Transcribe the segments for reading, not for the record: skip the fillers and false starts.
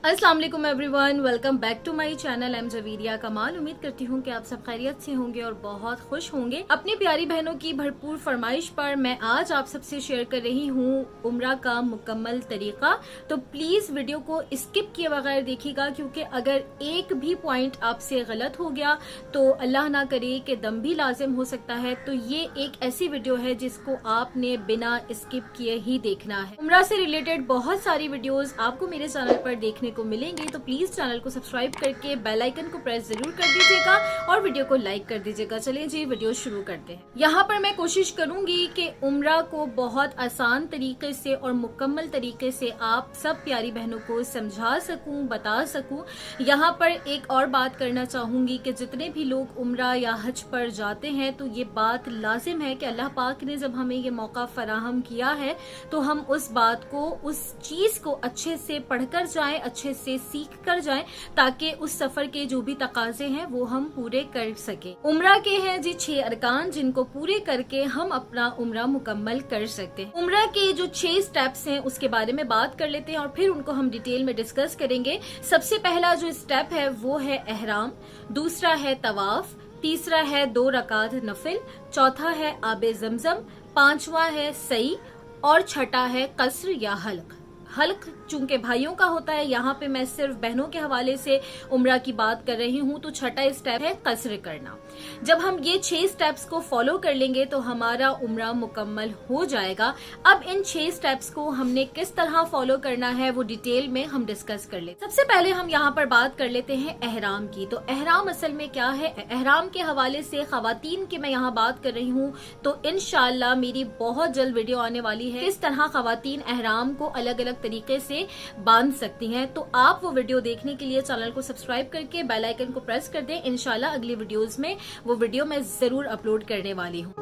अस्सलाम वालेकुम everyone, welcome back to my channel. I'm Javeria Kamal. उम्मीद करती हूँ कि आप सब खैरियत से होंगे और बहुत खुश होंगे। अपनी प्यारी बहनों की भरपूर फरमाइश पर मैं आज आप सबसे शेयर कर रही हूँ उम्रा का मुकम्मल तरीका। तो प्लीज वीडियो को स्किप किए बगैर देखिएगा, क्योंकि अगर एक भी पॉइंट आपसे गलत हो गया तो अल्लाह ना करे कि दम भी लाजिम हो सकता है। तो ये एक ऐसी वीडियो है जिसको आपने बिना स्किप किए ही देखना है। उम्रा से रिलेटेड बहुत सारी वीडियोस आपको मेरे चैनल पर देखने को मिलेंगे, तो प्लीज चैनल को सब्सक्राइब करके बेल आइकन को प्रेस जरूर कर दीजिएगा और वीडियो को लाइक कर दीजिएगा। चलिए जी वीडियो शुरू करते हैं। यहाँ पर मैं कोशिश करूंगी कि उम्रा को बहुत आसान तरीके से और मुकम्मल तरीके से आप सब प्यारी बहनों को समझा सकूं, बता सकूं। यहाँ पर एक और बात करना चाहूंगी कि जितने भी लोग उम्रा या हज पर जाते हैं तो ये बात लाजिम है कि अल्लाह पाक ने जब हमें ये मौका फराहम किया है तो हम उस बात को, उस चीज को अच्छे से पढ़कर जाएं, अच्छे से सीख कर जाएं, ताकि उस सफर के जो भी तकाजे हैं वो हम पूरे कर सके। उम्रा के हैं जी 6 अरकान, जिनको पूरे करके हम अपना उम्रा मुकम्मल कर सकते हैं। उम्रा के जो 6 स्टेप्स हैं उसके बारे में बात कर लेते हैं और फिर उनको हम डिटेल में डिस्कस करेंगे। सबसे पहला जो स्टेप है वो है एहराम, दूसरा है तवाफ, तीसरा है 2 रकात नफिल, चौथा है आबे जमजम, पांचवा है सई और छठा है कसर या हल्क। हल्क चूंकि भाइयों का होता है, यहाँ पे मैं सिर्फ बहनों के हवाले से उम्रा की बात कर रही हूँ। तो छठा स्टेप है कसर करना। जब हम ये 6 स्टेप्स को फॉलो कर लेंगे तो हमारा उम्रा मुकम्मल हो जाएगा। अब इन 6 स्टेप्स को हमने किस तरह फॉलो करना है वो डिटेल में हम डिस्कस कर लेते हैं। सबसे पहले हम यहाँ पर बात कर लेते हैं एहराम की। तो एहराम असल में क्या है? एहराम के हवाले से खवातीन की मैं यहाँ बात कर रही हूँ, तो इंशाअल्लाह मेरी बहुत जल्द वीडियो आने वाली है किस तरह खवातीन एहराम को अलग अलग तरीके से बांध सकती हैं। तो आप वो वीडियो देखने के लिए चैनल को सब्सक्राइब करके बेल आइकन को प्रेस कर दें। इंशाल्लाह अगली वीडियोस में वो वीडियो मैं जरूर अपलोड करने वाली हूँ।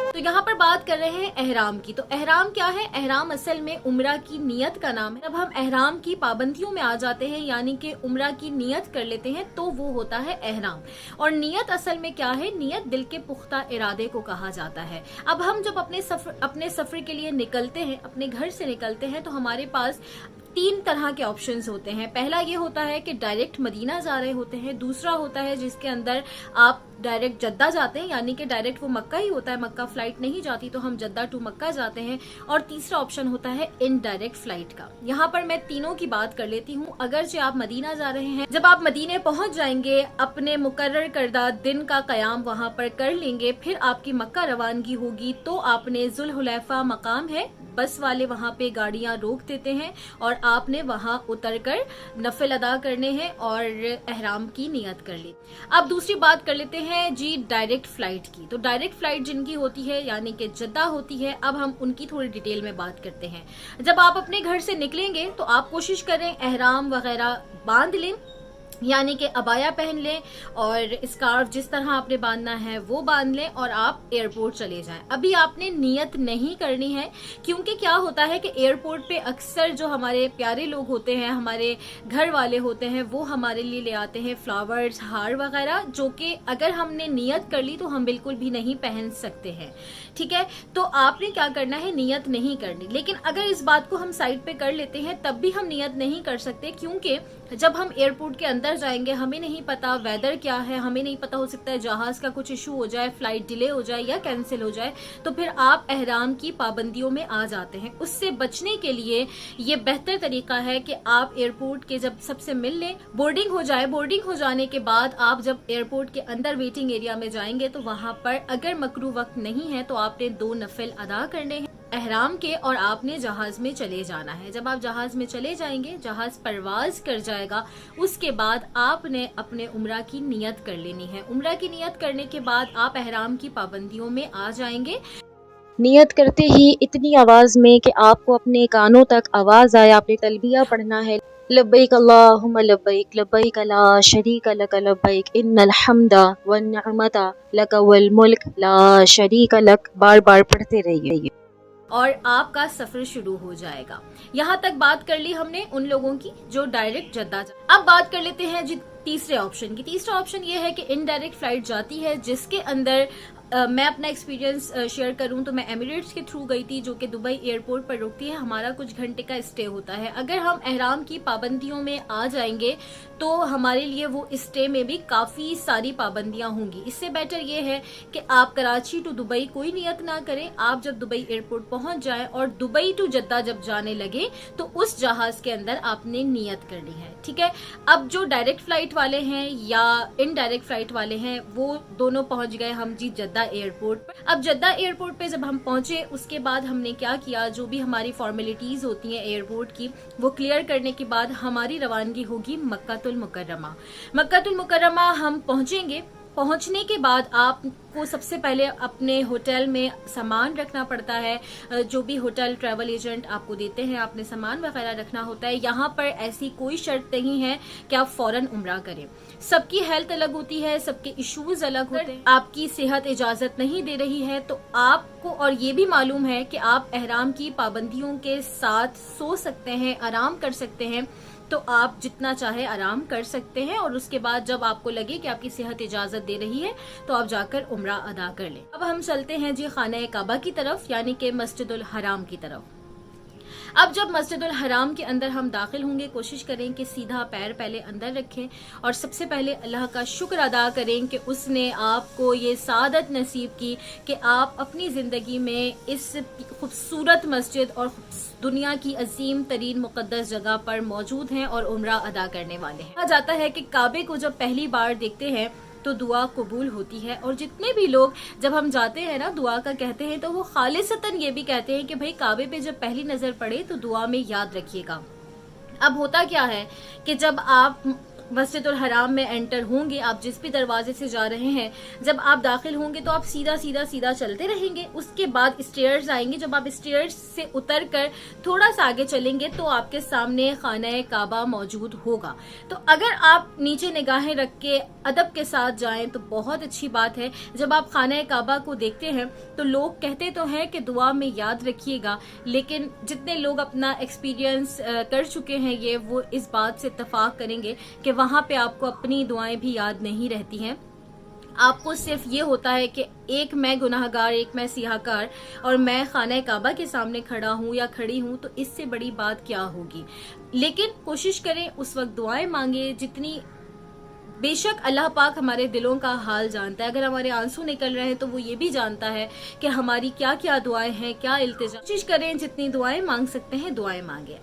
तो यहाँ पर बात कर रहे हैं एहराम की। तो एहराम क्या है? एहराम असल में उम्रा की नियत का नाम है। जब हम एहराम की पाबंदियों में आ जाते हैं, यानी कि उम्रा की नियत कर लेते हैं, तो वो होता है एहराम। और नियत असल में क्या है? नियत दिल के पुख्ता इरादे को कहा जाता है। अब हम जब अपने सफर के लिए निकलते हैं, अपने घर से निकलते हैं, तो हमारे पास 3 तरह के ऑप्शंस होते हैं। पहला ये होता है कि डायरेक्ट मदीना जा रहे होते हैं, दूसरा होता है जिसके अंदर आप डायरेक्ट जद्दा जाते हैं, यानी कि डायरेक्ट वो मक्का ही होता है, मक्का फ्लाइट नहीं जाती तो हम जद्दा टू मक्का जाते हैं, और तीसरा ऑप्शन होता है इनडायरेक्ट फ्लाइट का। यहाँ पर मैं तीनों की बात कर लेती हूँ। अगर जो आप मदीना जा रहे हैं, जब आप मदीने पहुंच जाएंगे, अपने मुकर्रर करदा दिन का कयाम वहां पर कर लेंगे, फिर आपकी मक्का रवानगी होगी, तो आपने जुल्हुलैफा मकाम है, बस वाले वहां पे गाड़ियां रोक देते हैं और आपने वहां उतरकर नफिल अदा करने हैं और एहराम की नियत कर ली। अब दूसरी बात कर लेते हैं जी डायरेक्ट फ्लाइट की। तो डायरेक्ट फ्लाइट जिनकी होती है, यानी कि जद्दा होती है, अब हम उनकी थोड़ी डिटेल में बात करते हैं। जब आप अपने घर से निकलेंगे तो आप कोशिश करें एहराम वगैरह बांध लें, यानी कि अबाया पहन लें और स्कार्फ जिस तरह आपने बांधना है वो बांध लें और आप एयरपोर्ट चले जाएं। अभी आपने नियत नहीं करनी है, क्योंकि क्या होता है कि एयरपोर्ट पे अक्सर जो हमारे प्यारे लोग होते हैं, हमारे घर वाले होते हैं, वो हमारे लिए ले आते हैं फ्लावर्स, हार वगैरह, जो कि अगर हमने नियत कर ली तो हम बिल्कुल भी नहीं पहन सकते हैं। ठीक है, तो आपने क्या करना है? नियत नहीं करनी। लेकिन अगर इस बात को हम साइड पे कर लेते हैं तब भी हम नियत नहीं कर सकते, क्योंकि जब हम एयरपोर्ट के अंदर जाएंगे हमें नहीं पता वेदर क्या है, हमें नहीं पता, हो सकता है जहाज का कुछ इशू हो जाए, फ्लाइट डिले हो जाए या कैंसिल हो जाए, तो फिर आप एहराम की पाबंदियों में आ जाते हैं। उससे बचने के लिए ये बेहतर तरीका है कि आप एयरपोर्ट के जब सबसे मिल लें, बोर्डिंग हो जाए, बोर्डिंग हो जाने के बाद आप जब एयरपोर्ट के अंदर वेटिंग एरिया में जाएंगे तो वहां पर अगर मकरू वक्त नहीं है तो आपने 2 नफिल अदा करने हैं एहराम के और आपने जहाज में चले जाना है। जब आप जहाज में चले जाएंगे, जहाज परवाज कर जाएगा, उसके बाद आपने अपने उम्रा की नियत कर लेनी है। उम्रा की नियत करने के बाद आप एहराम की पाबंदियों में आ जाएंगे। नियत करते ही इतनी आवाज में कि आपको अपने कानों तक आवाज आए, आपने तलबिया पढ़ना है, लब्बैक अल्लाहुम्मा लब्बैक, लब्बैक ला शरीक लक लब्बैक, इन्नल हम्दा वन निअमता लक वल मुल्क ला शरीक लक। बार बार पढ़ते रहिए और आपका सफर शुरू हो जाएगा। यहाँ तक बात कर ली हमने उन लोगों की जो डायरेक्ट जद्दा। अब बात कर लेते हैं जी तीसरे ऑप्शन की। तीसरा ऑप्शन ये है कि इनडायरेक्ट फ्लाइट जाती है जिसके अंदर मैं अपना एक्सपीरियंस शेयर करूं तो मैं एमिरेट्स के थ्रू गई थी, जो कि दुबई एयरपोर्ट पर रुकती है। हमारा कुछ घंटे का स्टे होता है। अगर हम एहराम की पाबंदियों में आ जाएंगे तो हमारे लिए वो स्टे में भी काफ़ी सारी पाबंदियां होंगी। इससे बेटर ये है कि आप कराची टू दुबई कोई नियत ना करें। आप जब दुबई एयरपोर्ट पहुंच जाएं और दुबई टू जद्दा जब जाने लगे तो उस जहाज के अंदर आपने नियत करनी है, ठीक है। अब जो डायरेक्ट फ्लाइट वाले हैं या इनडायरेक्ट फ्लाइट वाले हैं वो दोनों पहुंच गए हम जी जद्दा एयरपोर्ट पर। अब जद्दा एयरपोर्ट पे जब हम पहुंचे उसके बाद हमने क्या किया, जो भी हमारी फॉर्मेलिटीज होती हैं एयरपोर्ट की वो क्लियर करने के बाद हमारी रवानगी होगी मक्कातुल मुकर्रमा। मक्कातुल मुकर्रमा हम पहुंचेंगे। पहुंचने के बाद आपको सबसे पहले अपने होटल में सामान रखना पड़ता है। जो भी होटल ट्रैवल एजेंट आपको देते हैं आपने सामान वगैरह रखना होता है। यहाँ पर ऐसी कोई शर्त नहीं है कि आप फौरन उम्रा करें। सबकी हेल्थ अलग होती है, सबके इश्यूज अलग होते हैं। आपकी सेहत इजाजत नहीं दे रही है तो आपको और ये भी मालूम है कि आप एहराम की पाबंदियों के साथ सो सकते हैं, आराम कर सकते हैं, तो आप जितना चाहे आराम कर सकते हैं। और उसके बाद जब आपको लगे कि आपकी सेहत इजाजत दे रही है तो आप जाकर उम्रा अदा कर लें। अब हम चलते हैं जी खाना काबा की तरफ, यानी कि मस्जिदुल हराम की तरफ। अब जब मस्जिदुल हराम के अंदर हम दाखिल होंगे, कोशिश करें कि सीधा पैर पहले अंदर रखें और सबसे पहले अल्लाह का शुक्र अदा करें कि उसने आपको ये सादत नसीब की कि आप अपनी ज़िंदगी में इस खूबसूरत मस्जिद और दुनिया की अजीम तरीन मुक़द्दस जगह पर मौजूद हैं और उम्रा अदा करने वाले हैं। कहा जाता है कि काबे को जब पहली बार देखते हैं तो दुआ कबूल होती है। और जितने भी लोग जब हम जाते हैं ना दुआ का कहते हैं तो वो खालिसतन ये भी कहते हैं कि भाई काबे पे जब पहली नजर पड़े तो दुआ में याद रखिएगा। अब होता क्या है कि जब आप मस्जिदुल हराम में एंटर होंगे, आप जिस भी दरवाजे से जा रहे हैं, जब आप दाखिल होंगे तो आप सीधा सीधा सीधा चलते रहेंगे। उसके बाद स्टेयर्स आएंगे। जब आप स्टेयर्स से उतर कर थोड़ा सा आगे चलेंगे तो आपके सामने खाना काबा मौजूद होगा। तो अगर आप नीचे निगाहें रख के अदब के साथ जाएं तो बहुत अच्छी बात है। जब आप खाना काबा को देखते हैं तो लोग कहते तो हैं कि दुआ में याद रखिएगा, लेकिन जितने लोग अपना एक्सपीरियंस कर चुके हैं ये वो इस बात से इत्तफाक करेंगे कि वहां पे आपको अपनी दुआएं भी याद नहीं रहती हैं। आपको सिर्फ ये होता है कि एक मैं गुनाहगार, एक मैं सियाहकार और मैं खाना काबा के सामने खड़ा हूँ या खड़ी हूँ, तो इससे बड़ी बात क्या होगी। लेकिन कोशिश करें उस वक्त दुआएं मांगे जितनी, बेशक अल्लाह पाक हमारे दिलों का हाल जानता है। अगर हमारे आंसू निकल रहे हैं तो वो ये भी जानता है कि हमारी क्या क्या दुआएं हैं, क्या इल्तिजा। कोशिश करें जितनी दुआएं मांग सकते हैं दुआएं मांगे।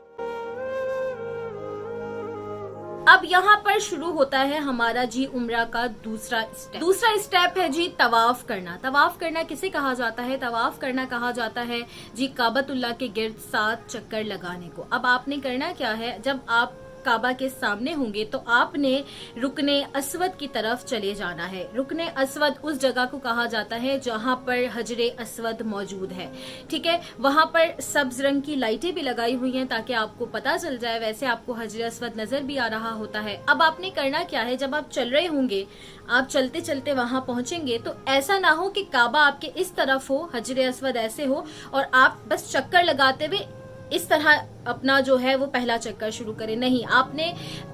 अब यहाँ पर शुरू होता है हमारा जी उम्रा का दूसरा स्टेप। दूसरा स्टेप है जी तवाफ करना। तवाफ करना किसे कहा जाता है? तवाफ करना कहा जाता है जी काबतुल्लाह के गिर्द 7 चक्कर लगाने को। अब आपने करना क्या है, जब आप काबा के सामने होंगे तो आपने रुकने अस्वद की तरफ चले जाना है। रुकने अस्वद उस जगह को कहा जाता है जहां पर हजरे अस्वद मौजूद है, ठीक है। वहां पर सब्ज रंग की लाइटें भी लगाई हुई हैं ताकि आपको पता चल जाए। वैसे आपको हजरे अस्वद नजर भी आ रहा होता है। अब आपने करना क्या है, जब आप चल रहे होंगे, आप चलते चलते वहां पहुंचेंगे तो ऐसा ना हो कि काबा आपके इस तरफ हो, हजरे अस्वद ऐसे हो और आप बस चक्कर लगाते हुए इस तरह अपना जो है वो पहला चक्कर शुरू करें। नहीं, आपने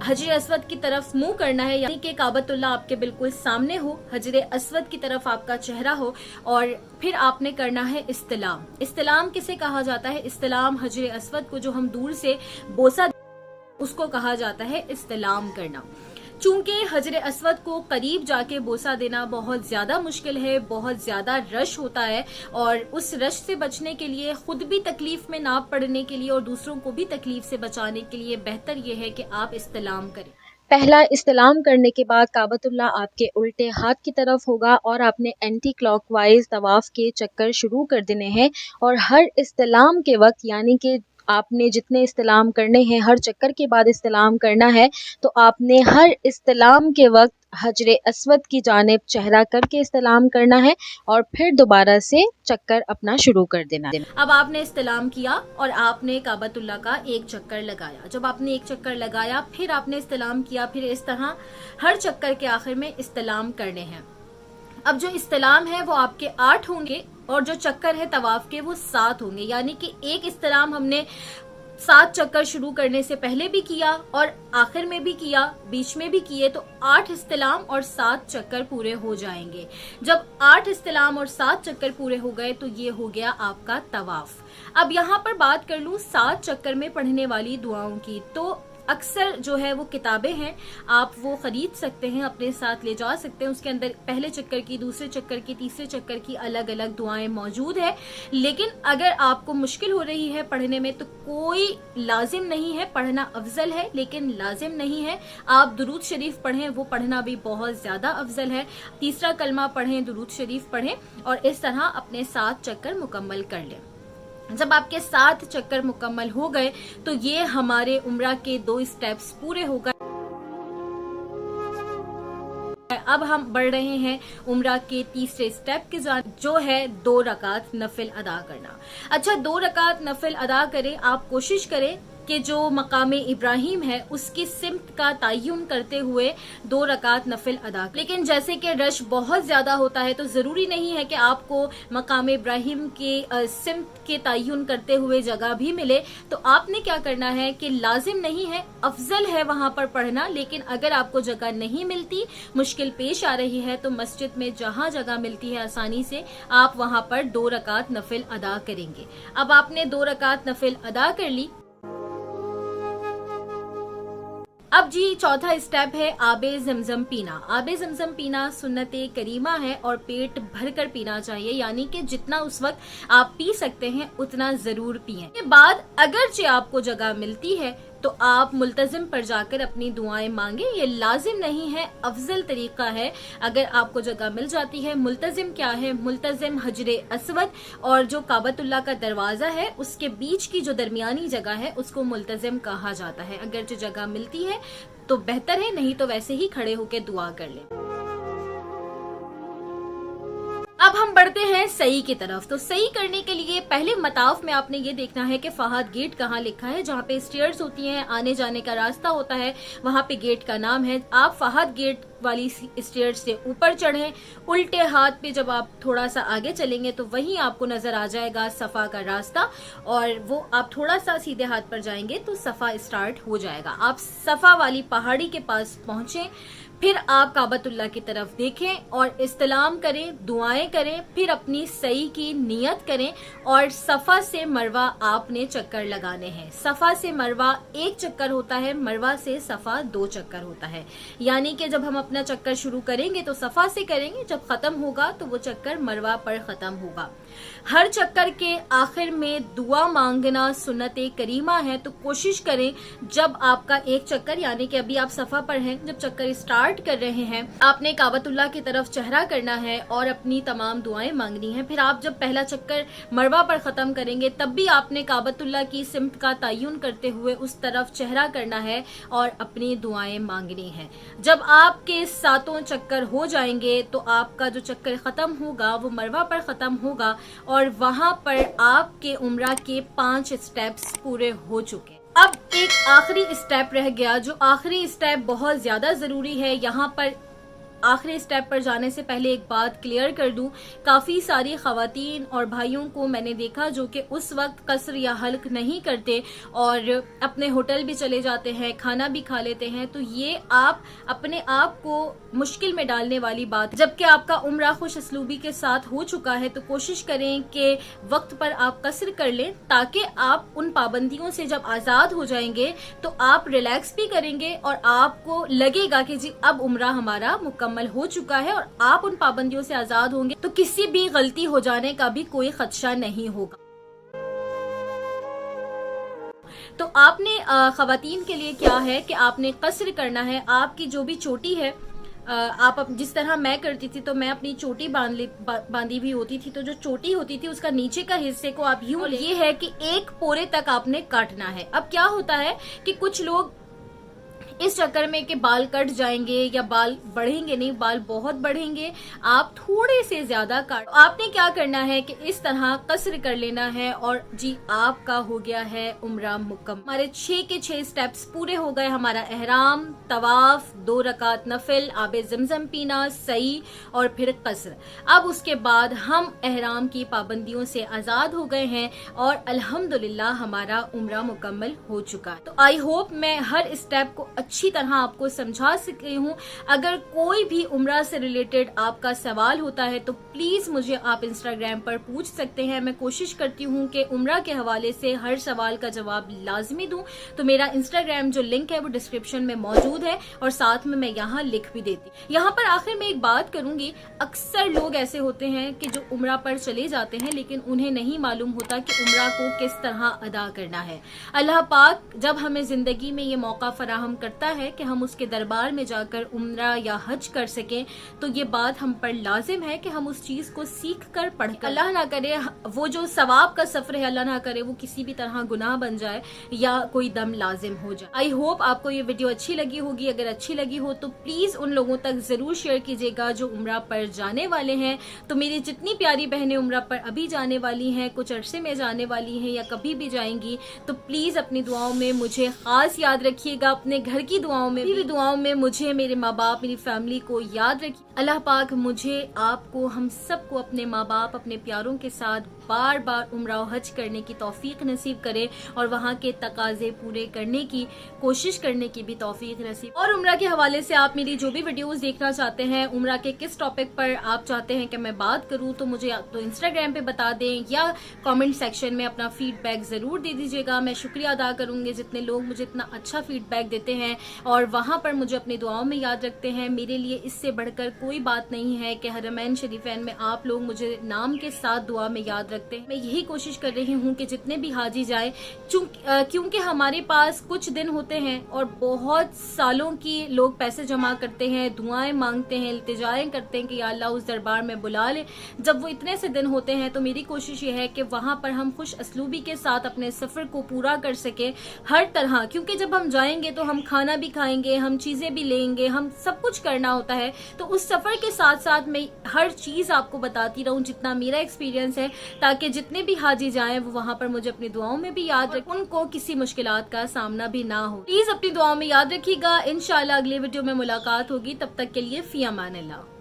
हजरे अस्वद की तरफ मुंह करना है, यानी कि काबतुल्लाह आपके बिल्कुल सामने हो, हजरे अस्वद की तरफ आपका चेहरा हो और फिर आपने करना है इस्तिलाम। इस्तिलाम किसे कहा जाता है? इस्तिलाम हजरे अस्वद को जो हम दूर से बोसा उसको कहा जाता है इस्तिलाम करना। चूंकि हजरे अस्वद को करीब जाके बोसा देना बहुत ज्यादा मुश्किल है, बहुत ज्यादा रश होता है और उस रश से बचने के लिए, खुद भी तकलीफ में ना पड़ने के लिए और दूसरों को भी तकलीफ से बचाने के लिए बेहतर ये है कि आप इस्तिलाम करें। पहला इस्तिलाम करने के बाद काबतुल्लाह आपके उल्टे हाथ की तरफ होगा और आपने एंटी क्लॉकवाइज तवाफ के चक्कर शुरू कर देने हैं। और हर इस्तिलाम के वक्त, यानी कि आपने जितने इस्तिलाम करने हैं, हर चक्कर के बाद इस्तिलाम करना है, तो आपने हर इस्तिलाम के वक्त हजरे अस्वद की जानिब चेहरा करके इस्तिलाम करना है और फिर दोबारा से चक्कर अपना शुरू कर देना। अब आपने इस्तिलाम किया और आपने काबतुल्लाह का एक चक्कर लगाया। जब आपने एक चक्कर लगाया फिर आपने इस्तिलाम किया, फिर इस तरह हर चक्कर के आखिर में इस्तिलाम करने हैं। अब जो इस्तिलाम है वो आपके 8 होंगे और जो चक्कर है तवाफ के वो 7 होंगे, यानी कि एक इस्तिलाम हमने 7 चक्कर शुरू करने से पहले भी किया और आखिर में भी किया, बीच में भी किए, तो 8 इस्तिलाम और 7 चक्कर पूरे हो जाएंगे। जब 8 इस्तिलाम और 7 चक्कर पूरे हो गए तो ये हो गया आपका तवाफ। अब यहाँ पर बात कर लूं 7 चक्कर में पढ़ने वाली दुआओं की, तो अक्सर जो है वो किताबें हैं, आप वो खरीद सकते हैं, अपने साथ ले जा सकते हैं। उसके अंदर पहले चक्कर की, दूसरे चक्कर की, तीसरे चक्कर की अलग अलग दुआएं मौजूद है। लेकिन अगर आपको मुश्किल हो रही है पढ़ने में तो कोई लाजिम नहीं है, पढ़ना अफजल है लेकिन लाजिम नहीं है। आप दुरूद शरीफ पढ़ें, वो पढ़ना भी बहुत ज्यादा अफजल है। तीसरा कलमा पढ़ें, दुरूद शरीफ पढ़ें और इस तरह अपने 7 चक्कर मुकम्मल कर लें। जब आपके 7 चक्कर मुकम्मल हो गए तो ये हमारे उम्रा के 2 स्टेप्स पूरे हो गए। अब हम बढ़ रहे हैं उम्रा के तीसरे स्टेप के जानिब, जो है 2 रकात नफिल अदा करना। अच्छा, 2 रकात नफिल अदा करें। आप कोशिश करें कि जो मकाम इब्राहिम है उसकी सिमत का तयन करते हुए 2 रकात नफिल अदा करें। लेकिन जैसे कि रश बहुत ज्यादा होता है तो जरूरी नहीं है कि आपको मकाम इब्राहिम के सिमत के तयन करते हुए जगह भी मिले। तो आपने क्या करना है कि लाजिम नहीं है, अफजल है वहां पर पढ़ना, लेकिन अगर आपको जगह नहीं मिलती, मुश्किल पेश आ रही है, तो मस्जिद में जहां जगह मिलती है आसानी से आप वहां पर 2 रकात नफिल अदा करेंगे। अब आपने 2 रकात नफिल अदा कर ली। अब जी चौथा स्टेप है आबे ज़मज़म पीना। आबे ज़मज़म पीना सुन्नत करीमा है और पेट भरकर पीना चाहिए, यानी कि जितना उस वक्त आप पी सकते हैं उतना जरूर पिएं। के बाद अगरचे आपको जगह मिलती है तो आप मुल्तजिम पर जाकर अपनी दुआएं मांगे। ये लाजिम नहीं है, अफजल तरीका है। अगर आपको जगह मिल जाती है, मुल्तजिम क्या है, मुल्तजिम हजरे असवद और जो काबतुल्लाह का दरवाजा है उसके बीच की जो दरमियानी जगह है उसको मुल्तजिम कहा जाता है। अगर जो जगह मिलती है तो बेहतर है, नहीं तो वैसे ही खड़े होकर दुआ कर लें। अब हम बढ़ते हैं सही की तरफ। तो सही करने के लिए पहले मताफ में आपने ये देखना है कि फहद गेट कहाँ लिखा है। जहाँ पे स्टेयर्स होती हैं, आने जाने का रास्ता होता है, वहाँ पे गेट का नाम है। आप फहद गेट वाली स्टेयर्स से ऊपर चढ़ें। उल्टे हाथ पे जब आप थोड़ा सा आगे चलेंगे तो वहीं आपको नजर आ जाएगा सफा का रास्ता, और वो आप थोड़ा सा सीधे हाथ पर जाएंगे तो सफा स्टार्ट हो जाएगा। आप सफा वाली पहाड़ी के पास पहुंचे, फिर आप काबतुल्लाह की तरफ देखें और इस्तिलाम करें, दुआएं करें, फिर अपनी सही की नियत करें और सफा से मरवा आपने चक्कर लगाने हैं। सफा से मरवा 1 चक्कर होता है, मरवा से सफा 2 चक्कर होता है। यानी कि जब हम अपना चक्कर शुरू करेंगे तो सफा से करेंगे, जब खत्म होगा तो वो चक्कर मरवा पर खत्म होगा। हर चक्कर के आखिर में दुआ मांगना सुन्नत करीमा है, तो कोशिश करें जब आपका 1 चक्कर, यानी कि अभी आप सफा पर हैं, जब चक्कर स्टार्ट कर रहे हैं आपने काबतुल्लाह की तरफ चेहरा करना है और अपनी तमाम दुआएं मांगनी है। फिर आप जब पहला चक्कर मरवा पर खत्म करेंगे तब भी आपने काबतुल्लाह की सिमत का तयन करते हुए उस तरफ चेहरा करना है और अपनी दुआएं मांगनी है। जब आपके 7 चक्कर हो जाएंगे तो आपका जो चक्कर खत्म होगा वो मरवा पर खत्म होगा और वहां पर आपके उम्रा के 5 स्टेप्स पूरे हो चुके। अब एक आखिरी स्टेप रह गया, जो आखिरी स्टेप बहुत ज्यादा जरूरी है। यहाँ पर आखिरी स्टेप पर जाने से पहले एक बात क्लियर कर दूं, काफी सारी खवातीन और भाइयों को मैंने देखा जो कि उस वक्त कसर या हल्क नहीं करते और अपने होटल भी चले जाते हैं, खाना भी खा लेते हैं। तो ये आप अपने आप को मुश्किल में डालने वाली बात। जबकि आपका उम्रा खुश असलूबी के साथ हो चुका है तो कोशिश करें कि वक्त पर आप कसर कर लें, ताकि आप उन पाबंदियों से जब आजाद हो जाएंगे तो आप रिलैक्स भी करेंगे और आपको लगेगा कि जी अब उम्रा हमारा मुकम्मल हो चुका है और आप उन पाबंदियों से आजाद होंगे, तो किसी भी गलती हो जाने का भी कोई खदशा नहीं होगा। तो आपने खवातीन के लिए क्या है कि आपने कसर करना है। आपकी जो भी चोटी है, आप जिस तरह मैं करती थी तो मैं अपनी चोटी बांधी हुई होती थी, तो जो चोटी होती थी उसका नीचे का हिस्से को आप यूं, ये है कि 1 पोरे तक आपने काटना है। अब क्या होता है कि कुछ लोग इस चक्कर में कि बाल कट जाएंगे या बाल बढ़ेंगे नहीं, बाल बहुत बढ़ेंगे, आप थोड़े से ज्यादा काट। आपने क्या करना है कि इस तरह कसर कर लेना है और जी आपका हो गया है उम्रा मुकम्मल। हमारे 6 के 6 स्टेप्स पूरे हो गए। हमारा एहराम, तवाफ, 2 रकात नफिल, आबे ज़मज़म पीना, सई और फिर कसर। अब उसके बाद हम एहराम की पाबंदियों से आजाद हो गए हैं और अल्हम्दुलिल्लाह हमारा उम्रा मुकम्मल हो चुका है। तो आई होप मैं हर स्टेप को अच्छी तरह आपको समझा सकी हूँ। अगर कोई भी उम्रा से रिलेटेड आपका सवाल होता है तो प्लीज मुझे आप इंस्टाग्राम पर पूछ सकते हैं। मैं कोशिश करती हूँ कि उम्रा के हवाले से हर सवाल का जवाब लाजमी दूं। तो मेरा इंस्टाग्राम जो लिंक है वो डिस्क्रिप्शन में मौजूद है और साथ में मैं यहाँ लिख भी देती। यहाँ पर आखिर में एक बात करूंगी, अक्सर लोग ऐसे होते हैं कि जो उम्रा पर चले जाते हैं लेकिन उन्हें नहीं मालूम होता कि उम्रा को किस तरह अदा करना है। अल्लाह पाक जब हमें जिंदगी में ये मौका फराहम करता है कि हम उसके दरबार में जाकर उम्रा या हज कर सकें तो ये बात हम पर लाजिम है कि हम उस चीज को सीख कर पढ़ कर, अल्लाह ना करे वो जो सवाब का सफर है, अल्लाह ना करे वो किसी भी तरह गुनाह बन जाए या कोई दम लाजिम हो जाए। आई होप आपको ये वीडियो अच्छी लगी होगी। अगर अच्छी लगी हो तो प्लीज उन लोगों तक जरूर शेयर कीजिएगा जो उम्रा पर जाने वाले हैं। तो मेरी जितनी प्यारी बहनें उम्रा पर अभी जाने वाली हैं, कुछ अरसे में जाने वाली हैं या कभी भी जाएंगी, तो प्लीज अपनी दुआओं में मुझे खास याद रखिएगा। अपने घर की दुआओं में भी दुआओं में मुझे, मेरे माँ बाप, मेरी फैमिली को याद रखिए। अल्लाह पाक मुझे, आपको, हम सबको अपने माँ बाप, अपने प्यारों के साथ बार बार उम्रा हज करने की तौफीक नसीब करे और वहाँ के तकाजे पूरे करने की कोशिश करने की भी तौफीक नसीब। और उम्रा के हवाले से आप मेरी जो भी वीडियोस देखना चाहते हैं, उम्रा के किस टॉपिक पर आप चाहते हैं कि मैं बात करूं, तो मुझे तो इंस्टाग्राम पे बता दें या कमेंट सेक्शन में अपना फीडबैक जरूर दे दीजिएगा। मैं शुक्रिया अदा करूंगी जितने लोग मुझे इतना अच्छा फीडबैक देते हैं और वहां पर मुझे अपनी दुआओं में याद रखते हैं। मेरे लिए इससे बढ़कर कोई बात नहीं है कि हरमैन शरीफैन में आप लोग मुझे नाम के साथ दुआ में याद रखते हैं। मैं यही कोशिश कर रही हूँ कि जितने भी हाजी जाए, क्योंकि हमारे पास कुछ दिन होते हैं और बहुत सालों की लोग पैसे जमा करते हैं, दुआएं मांगते हैं, इल्तिजाएं करते हैं कि या अल्लाह उस दरबार में बुला ले। जब वो इतने से दिन होते हैं तो मेरी कोशिश ये है कि वहां पर हम खुश असलूबी के साथ अपने सफर को पूरा कर सके हर तरह, क्योंकि जब हम जाएंगे तो हम खाना भी खाएंगे, हम चीजें भी लेंगे, हम सब कुछ करना होता है। तो उस सफर के साथ साथ मैं हर चीज आपको बताती रहूं जितना मेरा एक्सपीरियंस है, ताकि जितने भी हाजी जाएं वो वहां पर मुझे अपनी दुआओं में भी याद रखें, उनको किसी मुश्किलात का सामना भी ना हो। प्लीज अपनी दुआओं में याद रखिएगा। इंशाल्लाह अगले वीडियो में मुलाकात होगी। तब तक के लिए फी अमान अल्लाह।